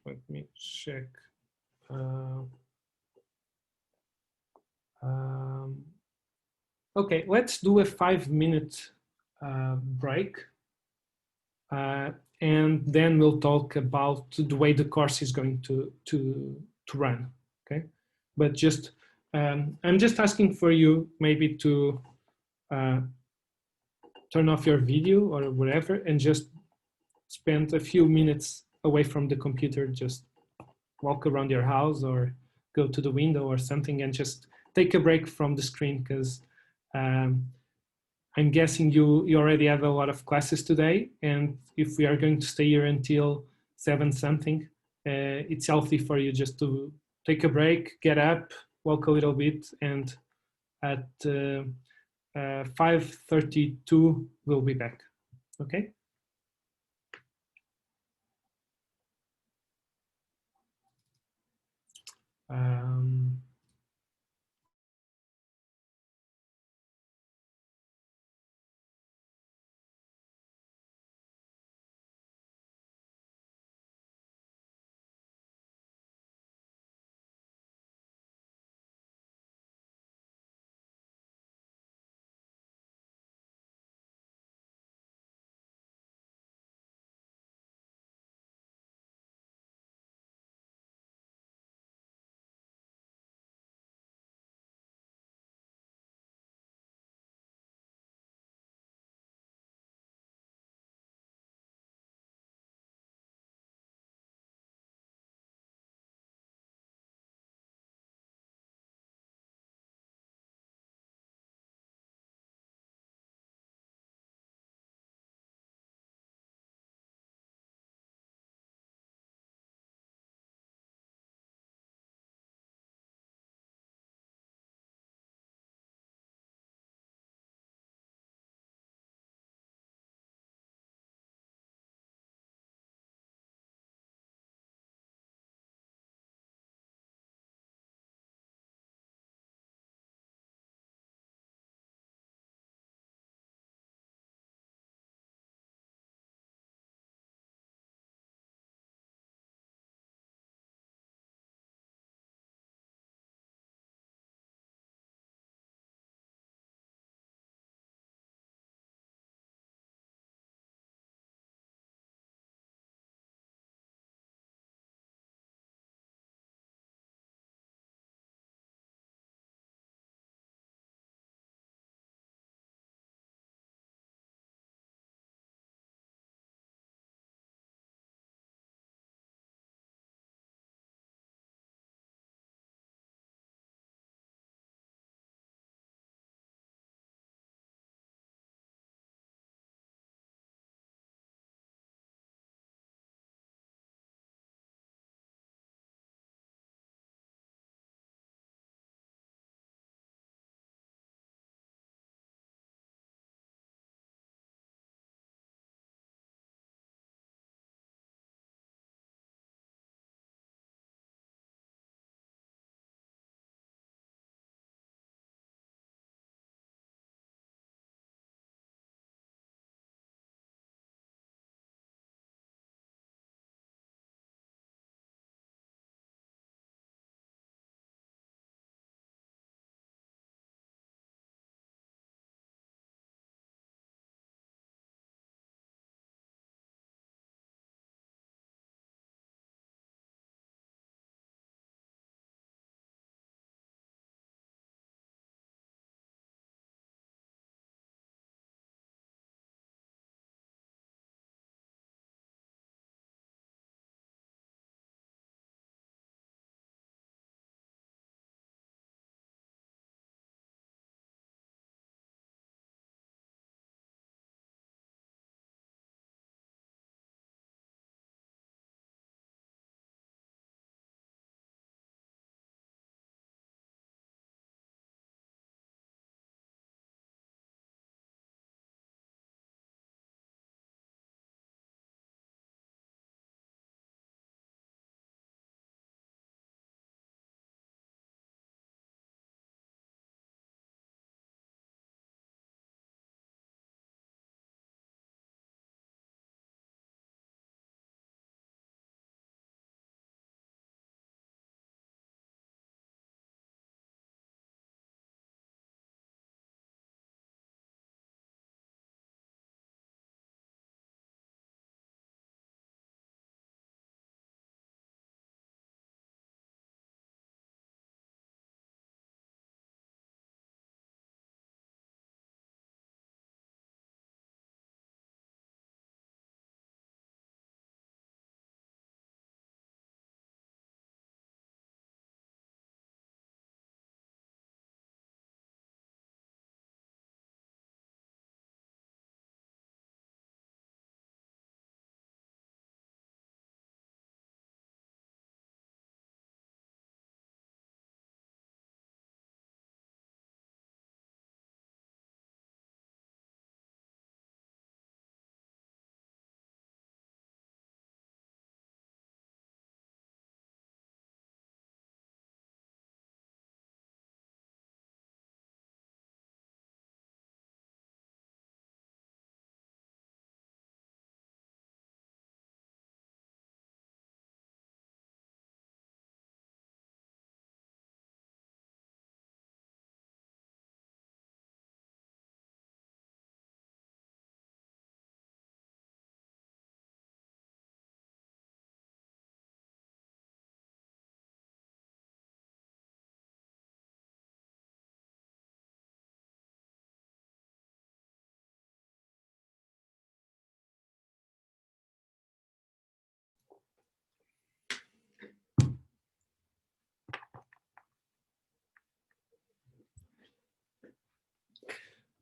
Let me check. Okay, let's do a 5-minute break. And then we'll talk about the way the course is going to run, okay? But just, I'm just asking for you maybe to turn off your video or whatever and just spend a few minutes away from the computer, just walk around your house or go to the window or something and just take a break from the screen, because I'm guessing you already have a lot of classes today, and if we are going to stay here until 7 something, it's healthy for you just to take a break, get up, walk a little bit, and at 5:32 we'll be back. Okay.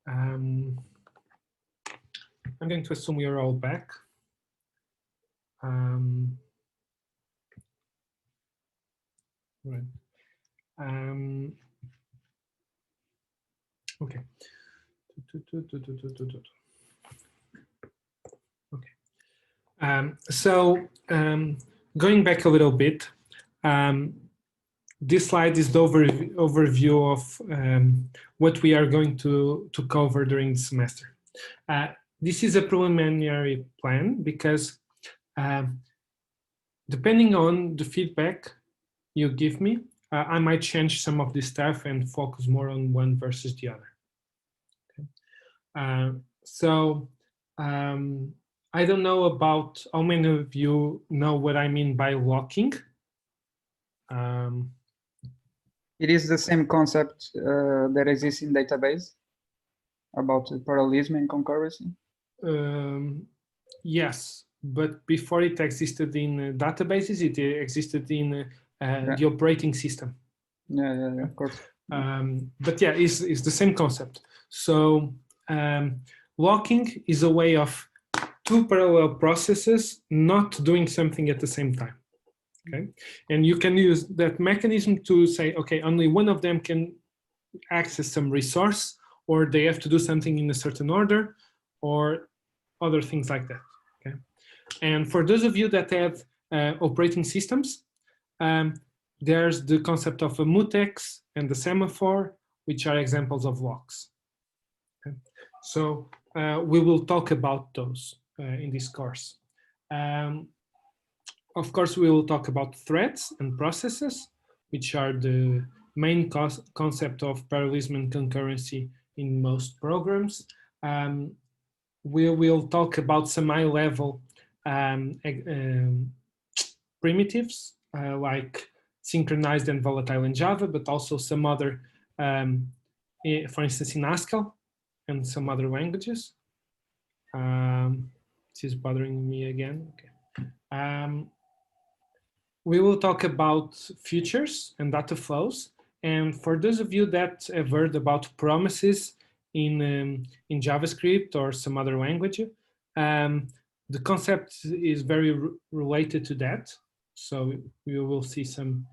I'm going to assume you're all back. Right. Okay. Okay. Going back a little bit, this slide is the overview of what we are going to cover during the semester. This is a preliminary plan because depending on the feedback you give me, I might change some of this stuff and focus more on one versus the other. Okay. I don't know about how many of you know what I mean by locking. It is the same concept that exists in database about parallelism and concurrency. Yes, but before it existed in databases, it existed in the operating system. Yeah, of course. But yeah, it's the same concept. So locking is a way of two parallel processes not doing something at the same time. Okay, and you can use that mechanism to say, okay, only one of them can access some resource, or they have to do something in a certain order, or other things like that. Okay, and for those of you that have operating systems, there's the concept of a mutex and the semaphore, which are examples of locks. Okay, so we will talk about those in this course. Of course, we will talk about threads and processes, which are the main concept of parallelism and concurrency in most programs. We will talk about some high-level primitives like synchronized and volatile in Java, but also some other, for instance, in Haskell and some other languages. This is bothering me again. Okay. We will talk about features and data flows. And for those of you that have heard about promises in JavaScript or some other language, the concept is very related to that. So we will see some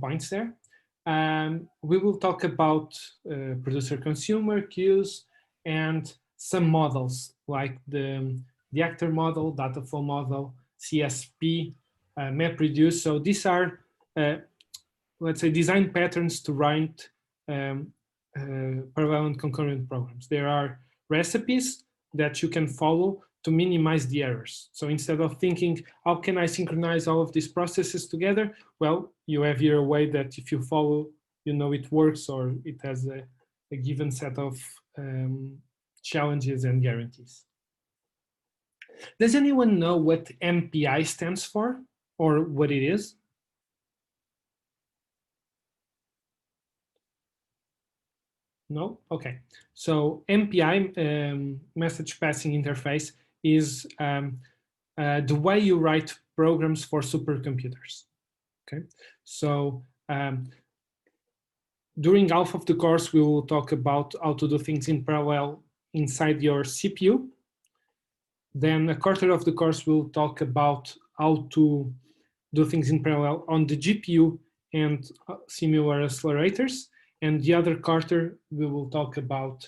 points there. We will talk about producer-consumer queues and some models like the actor model, data flow model, CSP, MapReduce. So these are, let's say, design patterns to write parallel and concurrent programs. There are recipes that you can follow to minimize the errors. So instead of thinking, how can I synchronize all of these processes together? Well, you have here a way that if you follow, you know it works, or it has a given set of challenges and guarantees. Does anyone know what MPI stands for or what it is? No? Okay. So MPI, message passing interface, is the way you write programs for supercomputers. Okay. So during half of the course, we will talk about how to do things in parallel inside your CPU. Then a quarter of the course we'll talk about how to do things in parallel on the GPU and similar accelerators. And the other quarter, we will talk about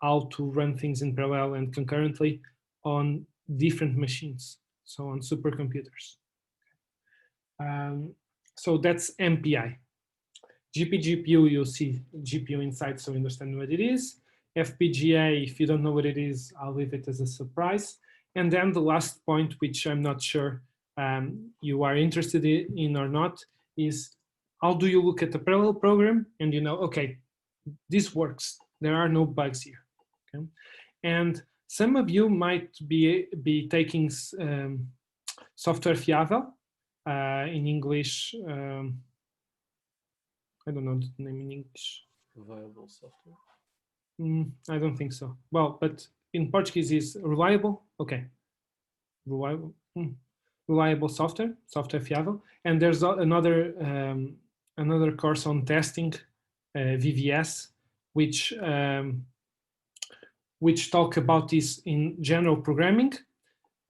how to run things in parallel and concurrently on different machines, so on supercomputers. So that's MPI. GPU, you'll see GPU inside, so you understand what it is. FPGA, if you don't know what it is, I'll leave it as a surprise. And then the last point, which I'm not sure you are interested in or not, is how do you look at a parallel program and you know, okay, this works. There are no bugs here. Okay? And some of you might be taking software fiável, in English. I don't know the name in English. Viable software? I don't think so. Well, but in Portuguese is reliable. Okay. Reliable. Reliable software fiável. And there's another course on testing, VVS, which which talk about this in general programming,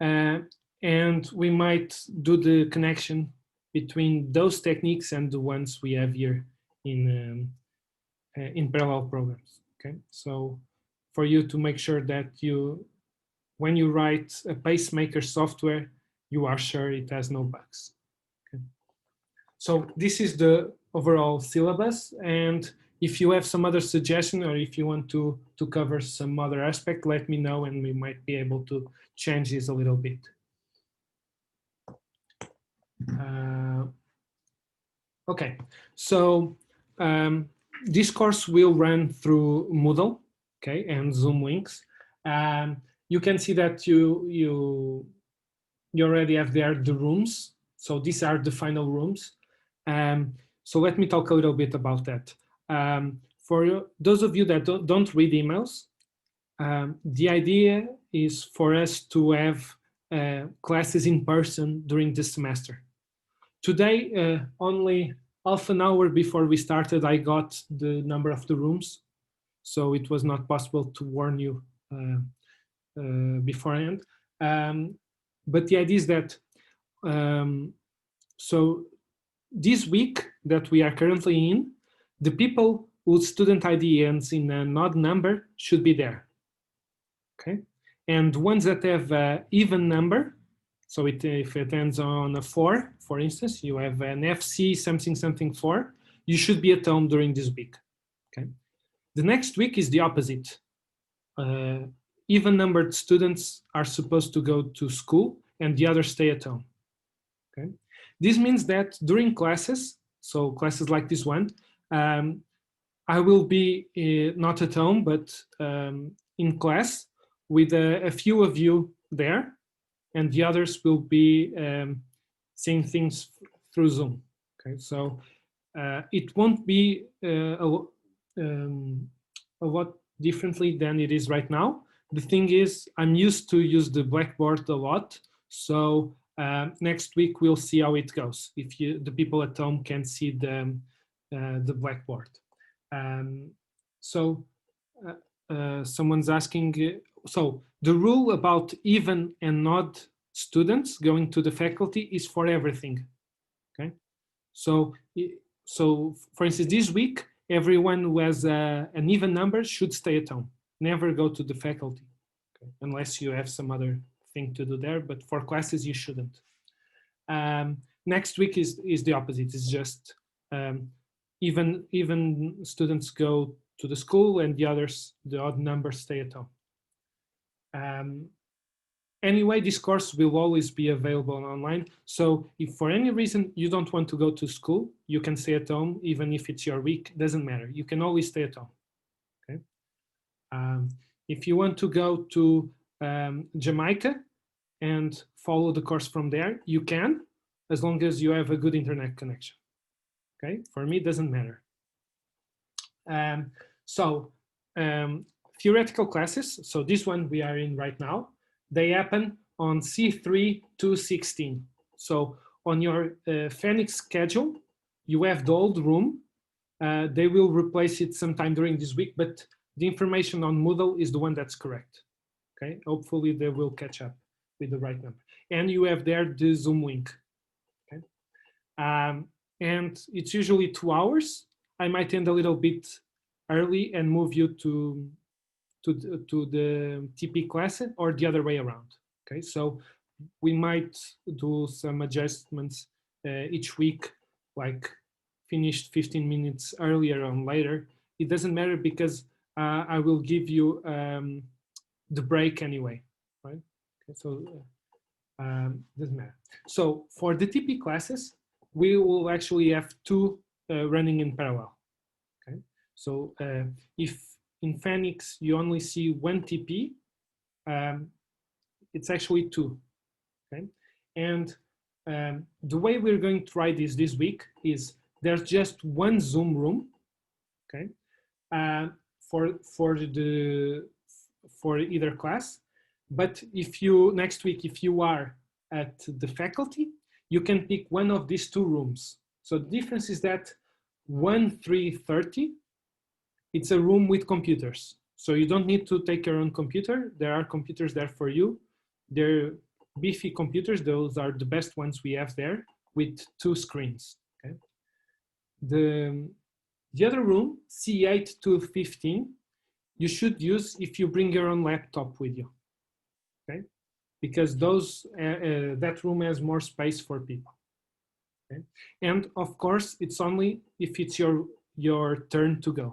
and we might do the connection between those techniques and the ones we have here in parallel programs. Okay, so for you to make sure that when you write a pacemaker software, you are sure it has no bugs. Okay. So this is the overall syllabus, and if you have some other suggestion or if you want to cover some other aspect, let me know and we might be able to change this a little bit. Okay, so this course will run through Moodle, okay, and Zoom links. You can see that you already have there the rooms. So these are the final rooms. So let me talk a little bit about that. For those of you that don't read emails, the idea is for us to have classes in person during this semester. Today, only half an hour before we started, I got the number of the rooms. So it was not possible to warn you beforehand. But the idea is that, so this week that we are currently in, the people whose student ID ends in an odd number should be there. Okay, and ones that have an even number, so if it ends on a 4, for instance, you have an FC something something 4, you should be at home during this week. Okay, the next week is the opposite. Even numbered students are supposed to go to school and the others stay at home. Okay, this means that during classes, so classes like this one, I will be not at home, but in class with a few of you there, and the others will be seeing things through Zoom. Okay, so it won't be a lot differently than it is right now. The thing is, I'm used to use the Blackboard a lot, so next week we'll see how it goes. If the people at home can see the Blackboard. Someone's asking, so the rule about even and odd students going to the faculty is for everything. Okay, so for instance, this week everyone who has an even number should stay at home, never go to the faculty, okay, unless you have some other thing to do there, but for classes you shouldn't. Next week is the opposite. It's just even students go to the school and the others, the odd numbers, stay at home. Anyway, this course will always be available online. So if for any reason you don't want to go to school, you can stay at home, even if it's your week, doesn't matter. You can always stay at home. Okay. If you want to go to Jamaica and follow the course from there, you can, as long as you have a good internet connection. Okay, for me, it doesn't matter. Theoretical classes, so this one we are in right now, they happen on C3 to 16. So on your Phoenix schedule, you have the old room. They will replace it sometime during this week, but the information on Moodle is the one that's correct. Okay, hopefully they will catch up with the right number. And you have there the Zoom link. Okay, and it's usually 2 hours. I might end a little bit early and move you to the TP class or the other way around. Okay, so we might do some adjustments each week, like finished 15 minutes earlier or later. It doesn't matter because I will give you the break anyway, right? Okay, so doesn't matter. So for the TP classes, we will actually have 2 running in parallel. Okay, so if in Phoenix you only see 1 TP, it's actually 2. Okay, and the way we're going to write this week is there's just 1 Zoom room. Okay, for either class, but if you next week, if you are at the faculty, you can pick one of these 2 rooms. So the difference is that 1330, it's a room with computers. So you don't need to take your own computer. There are computers there for you. They're beefy computers. Those are the best ones we have there with 2 screens. Okay. The other room, C8 to 15, you should use if you bring your own laptop with you. Okay, because those that room has more space for people. Okay, and of course it's only if it's your turn to go.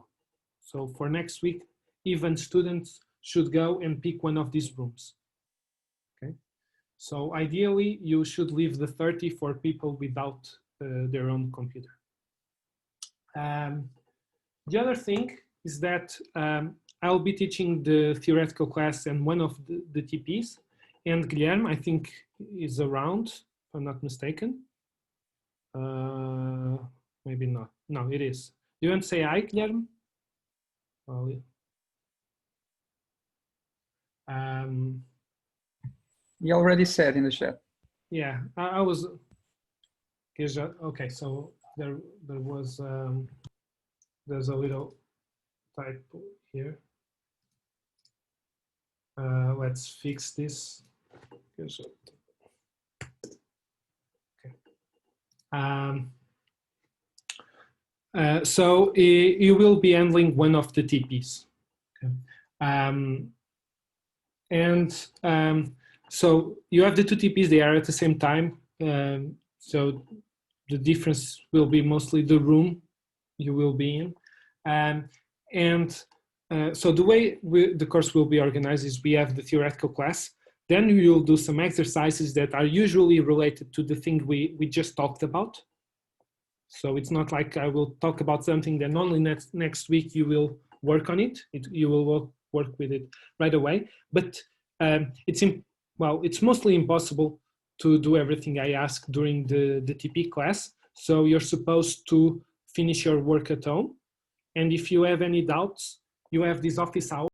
So for next week, even students should go and pick one of these rooms. Okay, so ideally you should leave the 30 for people without their own computer. The other thing is that I'll be teaching the theoretical class and one of the TPs, and Guilherme, I think, is around, if I'm not mistaken. Maybe not. No, it is. You want to say hi, Guilherme? Oh, yeah. He already said in the chat. Yeah, I was. Okay, so there was there's a little typo here. Let's fix this. Okay. So you will be handling one of the TPs. Okay. So you have the 2 TPs, they are at the same time. So the difference will be mostly the room you will be in. So the way the course will be organized is we have the theoretical class, then we will do some exercises that are usually related to the thing we just talked about. So it's not like I will talk about something then only next week you will work on it. You will work with it right away. But it's mostly impossible to do everything I ask during the TP class. So you're supposed to finish your work at home. And if you have any doubts, you have this office hour.